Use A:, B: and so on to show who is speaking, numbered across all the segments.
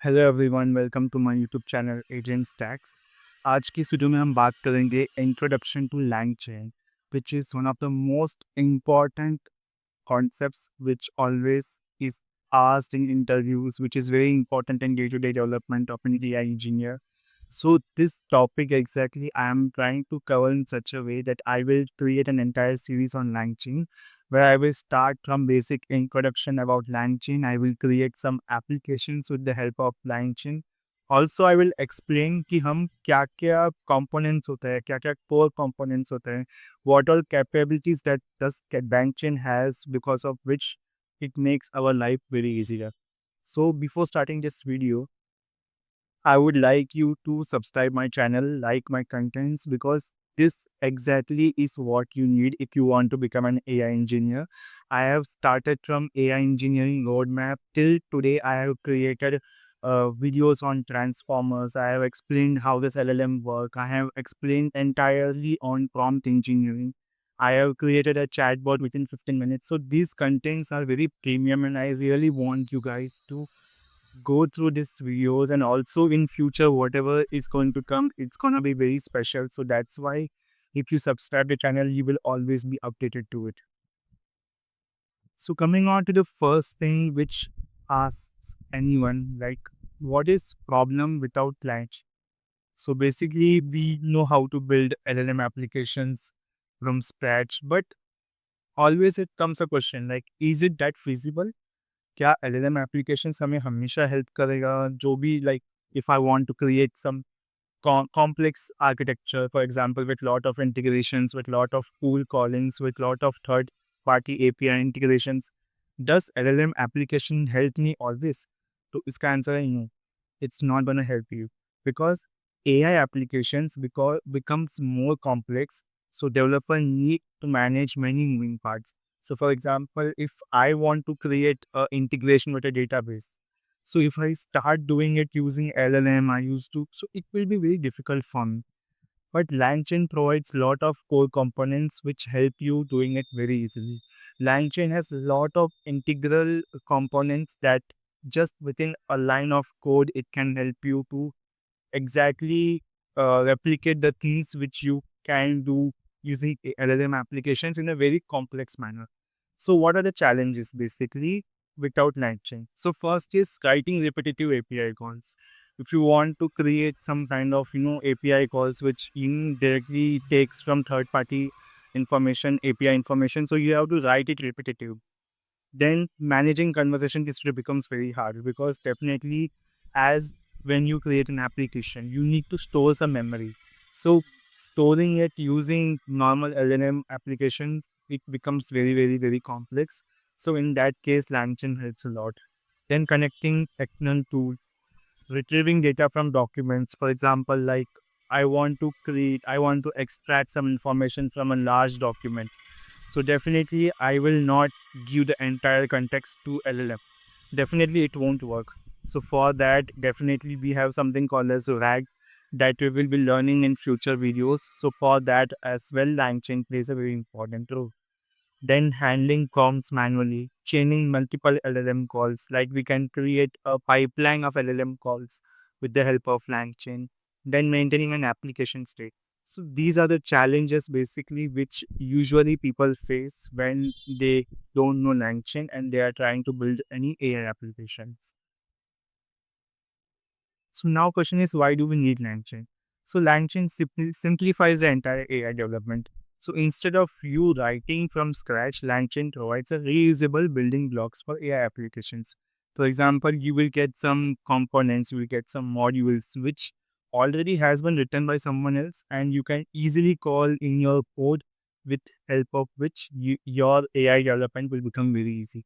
A: Hello everyone, welcome to my YouTube channel AgentStax। आज की इस वीडियो में हम बात करेंगे introduction to LangChain, which is one of the most important concepts which always is asked in interviews, which is very important in day-to-day development of an AI engineer. So this topic exactly I am trying to cover in such a way that I will create an entire series on LangChain where I will start from basic introduction about LangChain. I will create some applications with the help of LangChain. Also, I will explain कि हम क्या क्या components होते हैं, क्या क्या core components होते हैं, what all capabilities that this LangChain has, because of which it makes our life very easier. So before starting this video, I would like you to subscribe my channel, like my contents, because this exactly is what you need if you want to become an AI engineer. I have started from AI engineering roadmap till today. I have created videos on transformers. I have explained how this LLM work. I have explained entirely on prompt engineering. I have created a chatbot within 15 minutes. So these contents are very premium, and I really want you guys to go through these videos, and also in future whatever is going to come, it's gonna be very special. So that's why if you subscribe the channel, you will always be updated to it. So coming on to the first thing which asks anyone, like, what is problem without latch? So basically we know how to build LLM applications from scratch, but always it comes a question like, is it that feasible? क्या LLM applications हमें हमेशा help करेगा? जो भी, like, if I want to create some complex architecture, for example, with lot of integrations, with lot of pool callings, with lot of third party API integrations, does LLM application help me always? तो इसका answer है no. It's not going to help you, because AI applications becomes more complex. So developer need to manage many moving parts. So for example, if I want to create a integration with a database, so if I start doing it using LLM, I used to, so it will be very difficult for me. But LangChain provides lot of core components which help you doing it very easily. LangChain has a lot of integral components that just within a line of code, it can help you to exactly replicate the things which you can do using LLM applications in a very complex manner. So what are the challenges basically without LangChain? So first is writing repetitive API calls. If you want to create some kind of API calls which indirectly takes from third party information, API information, so you have to write it repetitive. Then managing conversation history becomes very hard, because definitely, as when you create an application, you need to store some memory. So storing it using normal LLM applications, it becomes very, very, very complex. So in that case, LangChain helps a lot. Then connecting external tools, retrieving data from documents. For example, like, I want to extract some information from a large document. So definitely I will not give the entire context to LLM. Definitely it won't work. So for that, definitely we have something called as RAG that we will be learning in future videos. So for that as well, LangChain plays a very important role. Then handling prompts manually, chaining multiple LLM calls, like we can create a pipeline of LLM calls with the help of LangChain. Then maintaining an application state. So these are the challenges basically which usually people face when they don't know LangChain and they are trying to build any AI applications. So now question is, why do we need LangChain? So LangChain simplifies the entire AI development. So instead of you writing from scratch, LangChain provides a reusable building blocks for AI applications. For example, you will get some components, you will get some modules which already has been written by someone else, and you can easily call in your code, with help of which your AI development will become very easy.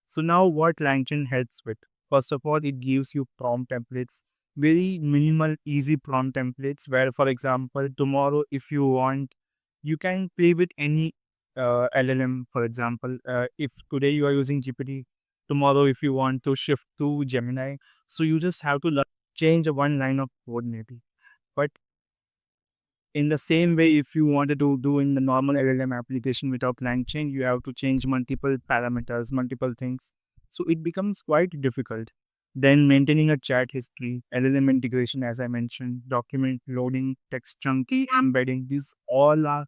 A: So now what LangChain helps with? First of all, it gives you prompt templates, very minimal, easy prompt templates where, for example, tomorrow if you want, you can play with any LLM, for example. If today you are using GPT, tomorrow if you want to shift to Gemini, so you just have to change one line of code maybe. But in the same way, if you wanted to do in the normal LLM application without LangChain, you have to change multiple parameters, multiple things. So it becomes quite difficult. Then maintaining a chat history, LLM integration, as I mentioned, document loading, text chunking, embedding. These all are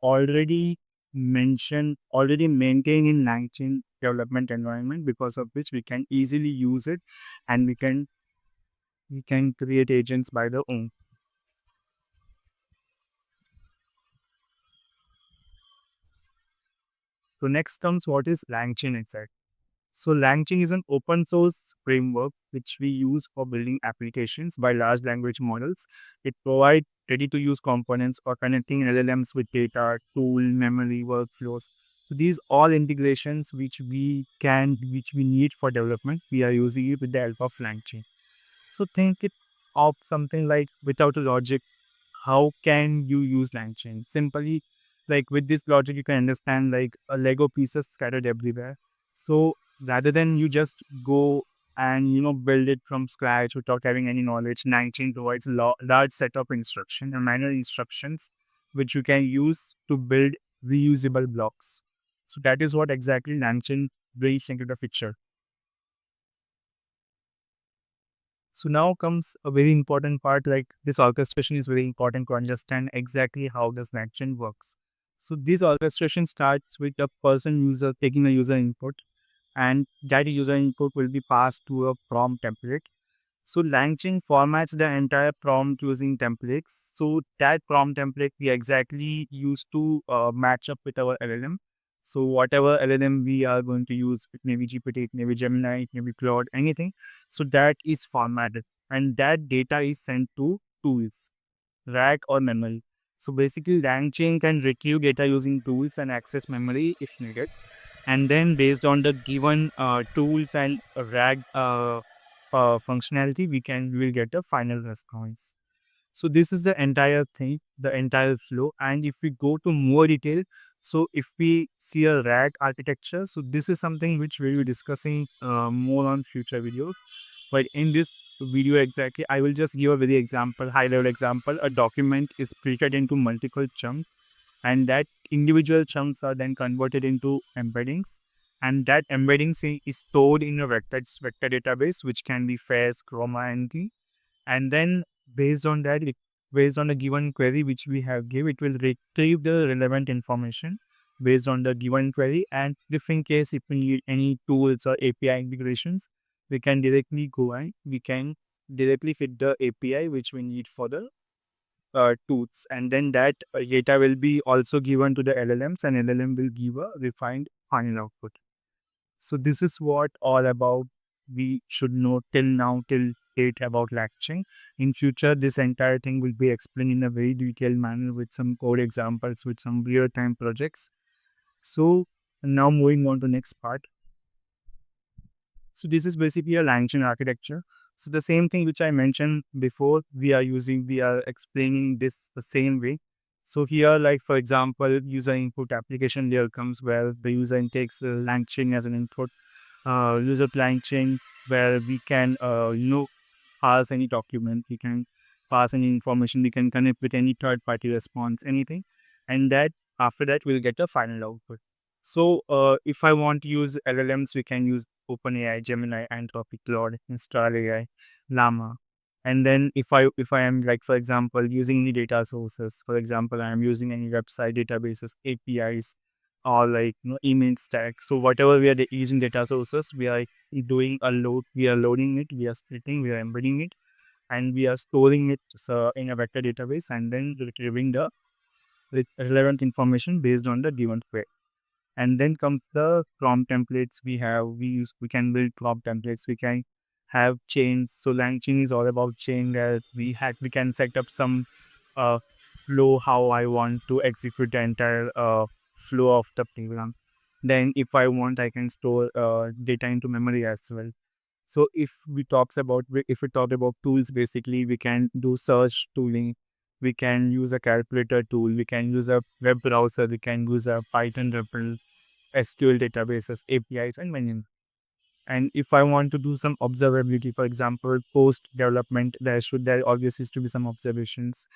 A: already already maintained in LangChain development environment, because of which we can easily use it, and we can create agents by the own. So next comes what is LangChain exactly. So LangChain is an open source framework which we use for building applications by large language models. It provides ready to use components or connecting LLMs with data, tool, memory, workflows. So these all integrations which we need for development, we are using it with the help of LangChain. So think it of something like without a logic, how can you use LangChain? Simply, like with this logic, you can understand like a Lego pieces scattered everywhere. So rather than you just go and build it from scratch without having any knowledge, LangChain provides a large set of instruction and minor instructions which you can use to build reusable blocks. So that is what exactly LangChain brings into the picture. So now comes a very important part, like this orchestration is very important to understand exactly how this action works. So this orchestration starts with a person user taking a user input, and that user input will be passed to a prompt template. So LangChain formats the entire prompt using templates. So that prompt template we exactly use to match up with our LLM. So whatever LLM we are going to use, it may be GPT, it may be Gemini, it may be Claude, anything. So that is formatted, and that data is sent to tools, rack or memory. So basically, LangChain can retrieve data using tools and access memory if needed, and then based on the given tools and rag functionality, we will get a final response. So this is the entire thing, the entire flow. And if we go to more detail, so if we see a RAG architecture, so this is something which we'll be discussing more on future videos. But in this video exactly, I will just give a very example, high level example. A document is split into multiple chunks, and that individual chunks are then converted into embeddings. And that embeddings is stored in a vector database, which can be FAIRS, Chroma, NT, and then based on that based on the given query which we have give, it will retrieve the relevant information based on the given query. And if in case if we need any tools or API integrations, we can directly go and we can directly fit the API which we need for the tools, and then that data will be also given to the LLMs, and LLM will give a refined final output. So this is what all about we should know till now, till date, about latching. In future, this entire thing will be explained in a very detailed manner with some code examples, with some real-time projects. So now moving on to next part. So this is basically a LangChain architecture. So the same thing which I mentioned before, we are explaining this the same way. So here, like for example, user input application layer comes where the user takes LangChain as an input, user client chain, where we can pass any document, we can pass any information, we can connect with any third party response, anything, and that after that we'll get a final output. So if I want to use LLMs, we can use OpenAI, Gemini, Anthropic, Claude, Install AI, Llama. And then if I am, like for example, using any data sources, for example, I am using any website databases, APIs, or like email stack. So whatever we are using data sources, we are doing a load, we are loading it, we are splitting, we are embedding it, and we are storing it so in a vector database, and then retrieving the relevant information based on the given query. And then comes the prompt templates. We can build prompt templates, we can have chains. So LangChain is all about chain, where we can set up some uh, flow, how I want to execute the entire flow of the program. Then if I want, I can store data into memory as well. So if we talk about tools, basically we can do search tooling, we can use a calculator tool, we can use a web browser, we can use a Python REPL, SQL databases, APIs, and many more. And if I want to do some observability, for example, post development, there obviously is to be some observations.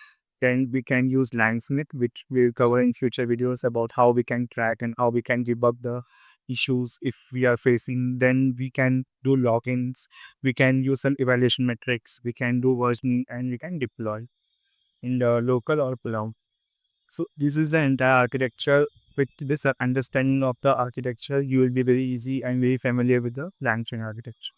A: Then we can use Langsmith, which we'll cover in future videos about how we can track and how we can debug the issues if we are facing, then we can do logins, we can use some evaluation metrics, we can do versioning, and we can deploy in the local or cloud. So this is the entire architecture. With this understanding of the architecture, you will be very easy and very familiar with the LangChain architecture.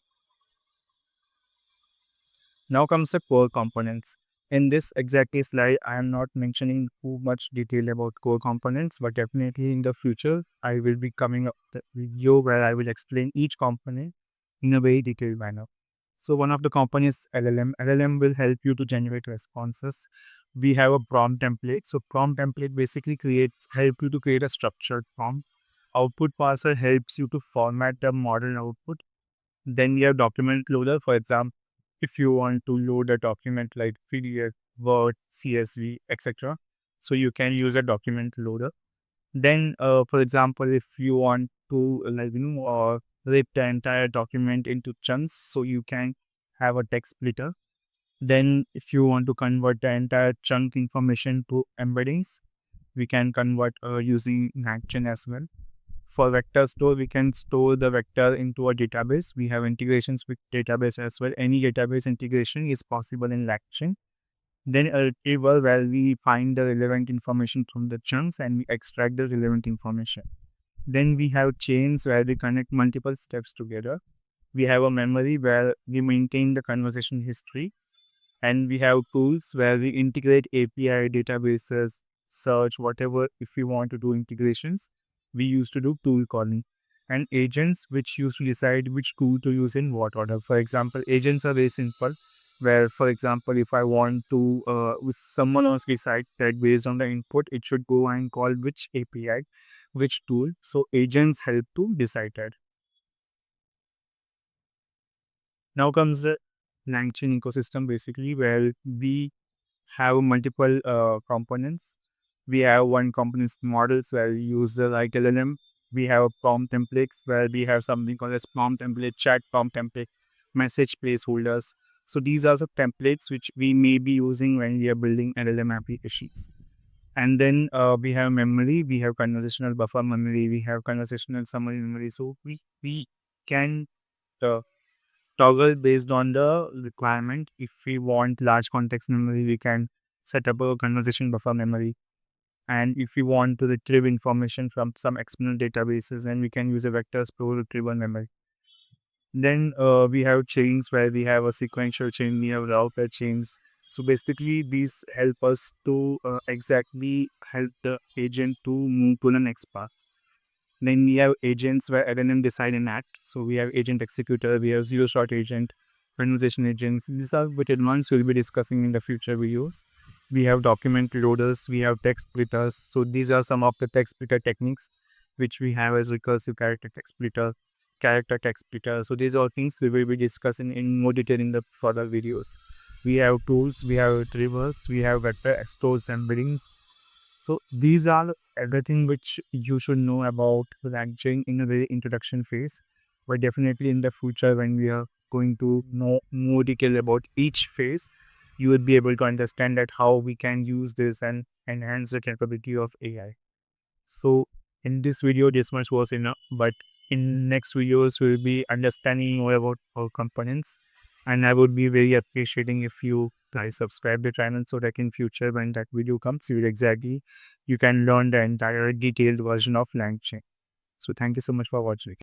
A: Now comes the core components. In this exactly slide, I am not mentioning too much detail about core components, but definitely in the future, I will be coming up with a video where I will explain each component in a very detailed manner. So one of the components LLM. LLM will help you to generate responses. We have a prompt template. So prompt template basically help you to create a structured prompt. Output parser helps you to format the model output. Then we have document loader. For example, if you want to load a document like PDF, Word, CSV, etc., so you can use a document loader. Then, for example, if you want to rip the entire document into chunks, so you can have a text splitter. Then, if you want to convert the entire chunk information to embeddings, we can convert using LangChain as well. For vector store, we can store the vector into a database. We have integrations with database as well. Any database integration is possible in LangChain. Then a retriever where we find the relevant information from the chunks and we extract the relevant information. Then we have chains where we connect multiple steps together. We have a memory where we maintain the conversation history, and we have tools where we integrate API databases, search, whatever. If we want to do integrations, we used to do tool calling, and agents which used to decide which tool to use in what order. For example, agents are very simple. Where, for example, if I want to, if someone else decide that based on the input, it should go and call which API, which tool. So agents help to decide that. Now comes the LangChain ecosystem, basically, where we have multiple components. We have one component models where we use the like LLM. We have prompt templates where we have something called as prompt template, chat prompt template, message placeholders. So these are the templates which we may be using when we are building LLM applications. And then we have memory, we have conversational buffer memory, we have conversational summary memory. So we can uh, toggle based on the requirement. If we want large context memory, we can set up a conversation buffer memory. And if we want to retrieve information from some external databases, then we can use a vector store retrieval memory. Then we have chains where we have a sequential chain, we have router chains. So basically, these help us to exactly help the agent to move to the next path. Then we have agents where LLM decide and act. So we have agent executor, we have zero shot agent, conversation agents. These are bit advanced we'll be discussing in the future videos. We have document loaders, we have text splitters. So these are some of the text splitter techniques which we have as recursive character text splitter, character text splitter. So these are things we will be discussing in more detail in the further videos. We have tools, we have retrievers, we have vector stores and embeddings. So these are everything which you should know about LangChain in a very introduction phase. But definitely in the future, when we are going to know more detail about each phase, you will be able to understand that how we can use this and enhance the capability of AI. So in this video, this much was enough. But in next videos, we'll be understanding more about our components. And I would be very appreciating if you guys subscribe the channel so that in future when that video comes, you can learn the entire detailed version of LangChain. So thank you so much for watching.